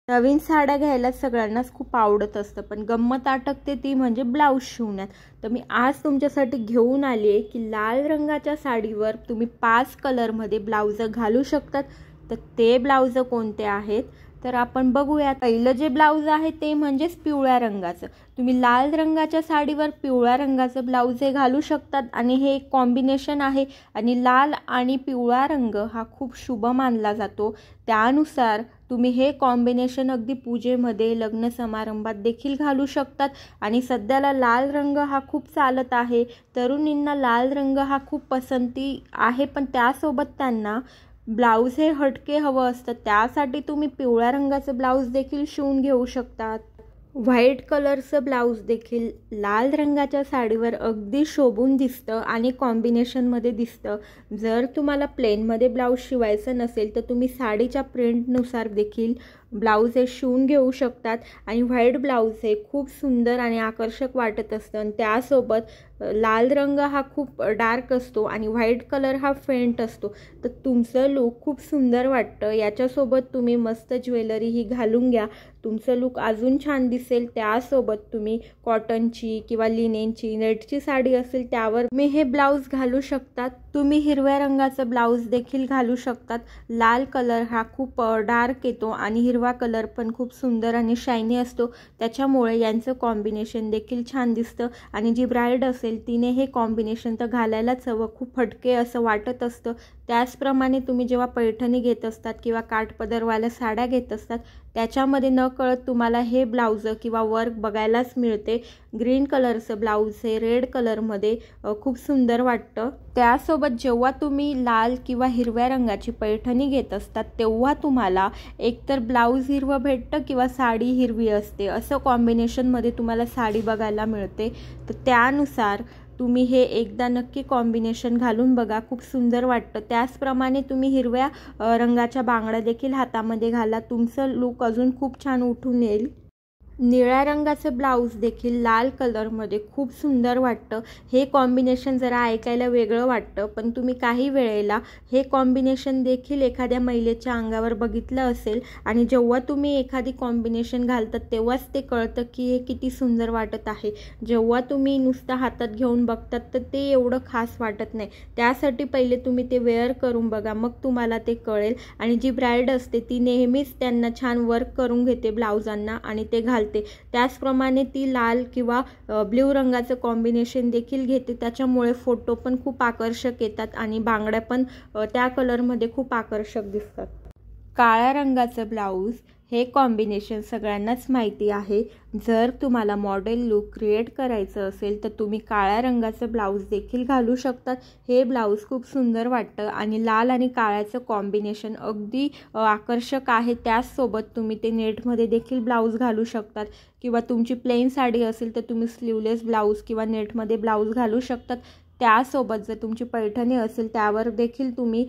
नवीन साड्या घ्यायला सगळ्यांनाच खूप आवडत असतं, पण गंमत अटकते ती म्हणजे ब्लाऊज शिवण्यात। तर मी आज तुमच्यासाठी घेऊन आली आहे की लाल रंगाच्या साडीवर तुम्ही 5 कलरमध्ये ब्लाऊज घालू शकतात। तर ते ब्लाऊज कोणते आहेत तर आपण बघूया। पहिलं जे ब्लाऊज आहे ते म्हणजे पिवळ्या रंगाचं। तुम्ही लाल रंगाच्या साडीवर पिवळ्या रंगाचं ब्लाऊज हे घालू शकतात आणि हे एक कॉम्बिनेशन आहे आणि लाल आणि पिवळा रंग हा खूप शुभ मानला जातो। त्यानुसार तुम्ही हे कॉम्बिनेशन अगदी पूजेमध्ये लग्न समारंभात देखील घालू शकतात आणि सध्याला लाल रंग हा खूप चालत आहे। तरुणींना लाल रंग हा खूप पसंती आहे, पण त्यासोबत त्यांना ब्लाऊज हे हटके हवं असतं, त्यासाठी तुम्ही पिवळ्या रंगाचं ब्लाऊज देखील शिवून घेऊ शकतात। व्हाईट कलरचं ब्लाऊज देखील लाल रंगाच्या साडीवर अगदी शोभून दिसतं आणि कॉम्बिनेशनमध्ये दिसतं। जर तुम्हाला प्लेनमध्ये ब्लाऊज शिवायचं नसेल तर तुम्ही साडीच्या प्रिंटनुसार देखील ब्लाऊज हे शिवून घेऊ शकतात आणि व्हाईट ब्लाऊज हे खूप सुंदर आणि आकर्षक वाटत असतं आणि त्यासोबत लाल रंग हा खूप डार्क असतो आणि व्हाईट कलर हा फेंट असतो, तर तुमचं लूक खूप सुंदर वाटतं। याच्यासोबत तुम्ही मस्त ज्वेलरी ही घालून घ्या, तुमचं लूक अजून छान दिसेल। त्यासोबत तुम्ही कॉटनची किंवा लिनेनची नेटची साडी असेल त्यावर मी हे ब्लाऊज घालू शकतात। तुम्ही हिरव्या रंगाचं ब्लाऊज देखील घालू शकतात। लाल कलर हा खूप डार्क येतो आणि हिरवा कलर पण खूप सुंदर आणि शायनी असतो, त्याच्यामुळे यांचं कॉम्बिनेशन देखील छान दिसतं आणि जी ब्राईड असेल तिने हे कॉम्बिनेशन तर घालायलाच हवं, खूप हटके असं वाटत असतं। त्याचप्रमाणे तुम्ही जेव्हा पैठणी घेत असतात किंवा काठपदरवाल्या साड्या घेत असतात त्याच्यामध्ये नकळत तुम्हाला हे ब्लाऊज किंवा वर्क बघायलाच मिळते। ग्रीन कलरचं ब्लाऊज हे रेड कलरमध्ये खूप सुंदर वाटतं। त्यासोबत जेव्हा तुम्ही लाल किंवा हिरव्या रंगाची पैठणी घेत असतात तेव्हा तुम्हाला एकतर ब्लाऊज हिरवं भेटतं किंवा साडी हिरवी असते, असं कॉम्बिनेशनमध्ये तुम्हाला साडी बघायला मिळते। तर त्यानुसार तुम्ही हे एकदा नक्की कॉम्बिनेशन घालून बघा, खूप सुंदर वाटतं। त्याचप्रमाणे तुम्ही हिरव्या रंगाच्या बांगड्या देखील हातामध्ये घाला, तुमचं लूक अजून खूप छान उठून येईल। निळ्या रंगाचं ब्लाऊज देखील लाल कलरमध्ये खूप सुंदर वाटतं। हे कॉम्बिनेशन जरा ऐकायला वेगळं वाटतं, पण तुम्ही काही वेळेला हे कॉम्बिनेशन देखील एखाद्या महिलेच्या अंगावर बघितलं असेल आणि जेव्हा तुम्ही एखादी कॉम्बिनेशन घालतात तेव्हाच ते कळतं की हे किती सुंदर वाटत आहे। जेव्हा तुम्ही नुसतं हातात घेऊन बघतात तर ते एवढं खास वाटत नाही, त्यासाठी पहिले तुम्ही ते वेअर करून बघा, मग तुम्हाला ते कळेल। आणि जी ब्राईड असते ती नेहमीच त्यांना छान वर्क करून घेते ब्लाऊजांना आणि ते घालते, त्याचप्रमाणे ती लाल किंवा ब्ल्यू रंगाचं कॉम्बिनेशन देखील घेते, त्याच्यामुळे फोटो पण खूप आकर्षक येतात आणि बांगड्या पण त्या कलरमध्ये खूप आकर्षक दिसतात। काळ्या रंगाचं ब्लाऊज हे कॉम्बिनेशन सगळ्यांनाच माहिती आहे। जर तुम्हाला मॉडेल लूक क्रिएट करायचं असेल तर तुम्ही काळ्या रंगाचं ब्लाऊज देखील घालू शकतात। हे ब्लाऊज खूप सुंदर वाटतं आणि लाल आणि काळ्याचं कॉम्बिनेशन अगदी आकर्षक आहे। त्याचसोबत तुम्ही ते नेटमध्ये देखील ब्लाऊज घालू शकतात किंवा तुमची प्लेन साडी असेल तर तुम्ही स्लीवलेस ब्लाऊज किंवा नेटमध्ये ब्लाऊज घालू शकतात। त्यासोबत जर तुमची पैठणी असेल त्यावर देखील तुम्ही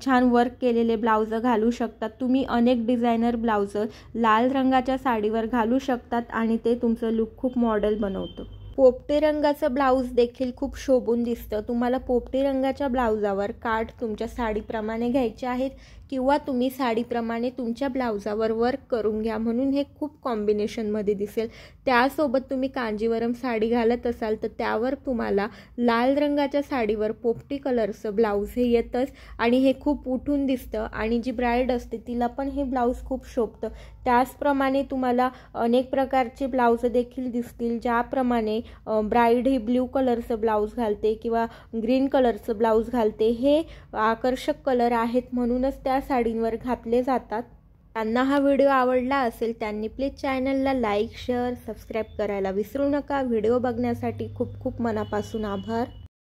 छान वर्क केलेले ब्लाऊज घालू शकतात। तुम्ही अनेक डिझायनर ब्लाऊज लाल रंगाच्या साडीवर घालू शकतात आणि ते तुमचं लूक खूप मॉडेल बनवतं। पोपटी रंगाचं ब्लाऊज देखील खूप शोभून दिसतं। तुम्हाला पोपटी रंगाच्या ब्लाऊजावर काठ तुमच्या साडीप्रमाणे घ्यायचे आहेत किंवा तुम्ही साडीप्रमाणे तुमच्या ब्लाऊजावर वर्क करून घ्या, म्हणून हे खूप कॉम्बिनेशनमध्ये दिसेल। त्यासोबत तुम्ही कांजीवरम साडी घालत असाल तर त्यावर तुम्हाला लाल रंगाच्या साडीवर पोपटी कलरचं ब्लाऊज हे येतंच आणि हे खूप उठून दिसतं आणि जी ब्राईड असते तिला पण हे ब्लाऊज खूप शोभतं। त्याचप्रमाणे तुम्हाला अनेक प्रकारचे ब्लाऊज देखील दिसतील, ज्याप्रमाणे ब्राईड ही ब्ल्यू कलरचं ब्लाऊज घालते किंवा ग्रीन कलरचं ब्लाऊज घालते, हे आकर्षक कलर आहेत म्हणूनच त्या साडींवर घातले जातात। त्यांना हा व्हिडिओ आवडला असेल त्यांनी प्लीज चॅनलला लाईक, शेअर, सबस्क्राईब करायला विसरू नका। व्हिडिओ बघण्यासाठी खूप खूप मनापासून आभार।